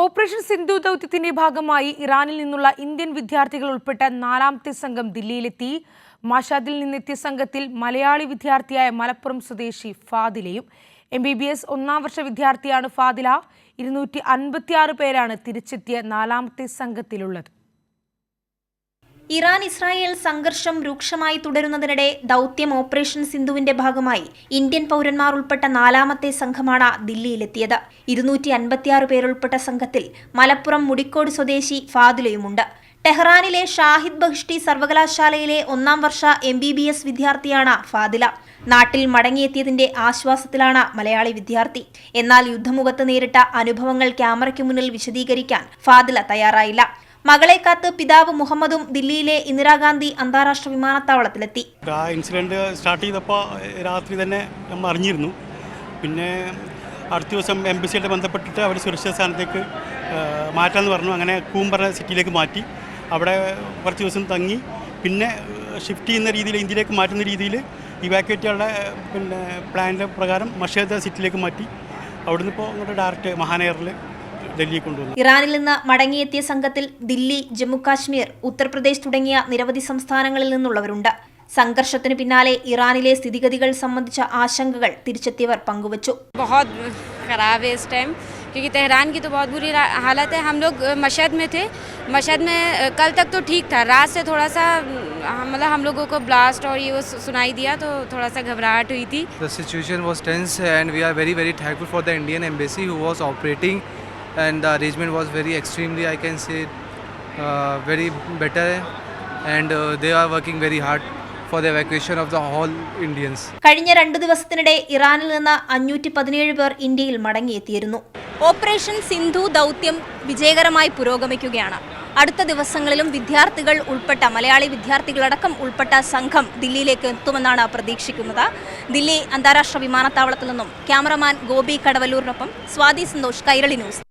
Operation Sindhu ദൗത്യത്തിന്റെ ഭാഗമായി ഇറാനിൽ നിന്നുള്ള ഇന്ത്യൻ വിദ്യാർത്ഥികൾ ഉൾപ്പെട്ട നാലാമത്തെ സംഘം ദില്ലിയിലെത്തി. മഷാദിൽ നിന്നെത്തിയ സംഘത്തിൽ മലയാളി വിദ്യാർത്ഥിയായ മലപ്പുറം സ്വദേശി ഫാദിലയും MBBS ഒന്നാം വർഷ വിദ്യാർത്ഥിയാണ് ഫാദില. 256 പേരാണ് തിരിച്ചെത്തിയ നാലാമത്തെ സംഘത്തിലുള്ളത്. ഇറാൻ ഇസ്രായേൽ സംഘർഷം രൂക്ഷമായി തുടരുന്നതിനിടെ ദൗത്യം ഓപ്പറേഷൻ സിന്ധുവിന്റെ ഭാഗമായി ഇന്ത്യൻ പൗരന്മാർ ഉൾപ്പെട്ട നാലാമത്തെ സംഘമാണ് ദില്ലിയിലെത്തിയത്. 256 പേരുൾപ്പെട്ട സംഘത്തിൽ മലപ്പുറം മുടിക്കോട് സ്വദേശി ഫാദിലയുമുണ്ട്. ടെഹ്റാനിലെ ഷാഹിദ് ബഹിഷ്ടി സർവകലാശാലയിലെ ഒന്നാം വർഷ MBBS വിദ്യാർത്ഥിയാണ് ഫാദില. നാട്ടിൽ മടങ്ങിയെത്തിയതിന്റെ ആശ്വാസത്തിലാണ് മലയാളി വിദ്യാർത്ഥി. എന്നാൽ യുദ്ധമുഖത്ത് നേരിട്ട അനുഭവങ്ങൾ ക്യാമറയ്ക്ക് മുന്നിൽ വിശദീകരിക്കാൻ ഫാദില തയ്യാറായില്ല. മകളെ കാത്ത് പിതാവ് മുഹമ്മദും ദില്ലിയിലെ ഇന്ദിരാഗാന്ധി അന്താരാഷ്ട്ര വിമാനത്താവളത്തിലെത്തി. ഇൻസിഡന്റ് സ്റ്റാർട്ട് ചെയ്തപ്പോൾ രാത്രി തന്നെ നമ്മൾ അറിഞ്ഞിരുന്നു. പിന്നെ അടുത്ത ദിവസം എംബസിയായിട്ട് ബന്ധപ്പെട്ടിട്ട് അവർ സുരക്ഷിത സ്ഥാനത്തേക്ക് മാറ്റാമെന്ന് പറഞ്ഞു. അങ്ങനെ കൂമ്പറ സിറ്റിയിലേക്ക് മാറ്റി. അവിടെ കുറച്ച് ദിവസം തങ്ങി പിന്നെ ഷിഫ്റ്റ് ചെയ്യുന്ന രീതിയിൽ ഇന്ത്യയിലേക്ക് മാറ്റുന്ന രീതിയിൽ ഇവാക്യുവേറ്റ് ചെയ്യാനുള്ള പിന്നെ പ്ലാനിൻ്റെ പ്രകാരം മഷാദ് സിറ്റിയിലേക്ക് മാറ്റി. അവിടുന്ന് ഇപ്പോൾ അങ്ങോട്ട് ഡയറക്റ്റ് മഹാനഗറിൽ ഇറാനിൽ നിന്ന് മടങ്ങിയെത്തിയ സംഘത്തിൽ ദില്ലി, ജമ്മു കാശ്മീർ, ഉത്തർപ്രദേശ് തുടങ്ങിയ നിരവധി സംസ്ഥാനങ്ങളിൽ നിന്നുള്ളവരുണ്ട്. സംഘർഷത്തിന് പിന്നാലെ ഇറാനിലെ സ്ഥിതിഗതികൾ സംബന്ധിച്ച ആശങ്കകൾ തിരിച്ചെത്തിയവർ പങ്കുവച്ചു. क्योंकि तेहरान की तो बहुत बुरी हालत है. हम लोग मशहद में थे. मशहद में कल तक तो ठीक था. रात से थोड़ा सा मतलब हम लोगों को ब्लास्ट और ये वो सुनाई दिया तो थोड़ा सा घबराहट हुई थी. The situation was tense and we are very thankful for the Indian embassy who was operating and the arrangement was very extremely, I can say, very better and they are working very hard for the evacuation of the whole Indians. കഴിഞ്ഞ 2 ദിവസത്തിനിടെ ഇറാനിൽ നിന്ന് 517 പേർ ഇന്ത്യയിൽ മടങ്ങിയെത്തിയിരുന്നു. Operation Sindhu ദൗത്യം വിജയകരമായി പുരോഗമിക്കുകയാണ്. അടുത്ത ദിവസങ്ങളിലും വിദ്യാർത്ഥികൾ ഉൾപ്പെട്ട മലയാളി വിദ്യാർത്ഥികളടക്കം ഉൾപ്പെട്ട സംഘം ദില്ലിയിലേക്ക് എത്തുമെന്നാണ് പ്രതീക്ഷിക്കുന്നത്. ദില്ലി അന്താരാഷ്ട്ര വിമാനത്താവളത്തിൽ നിന്നും ക്യാമറമാൻ ഗോപി കടവല്ലൂരിനൊപ്പം സ്വാതി സന്തോഷ്, കൈരളി ന്യൂസ്.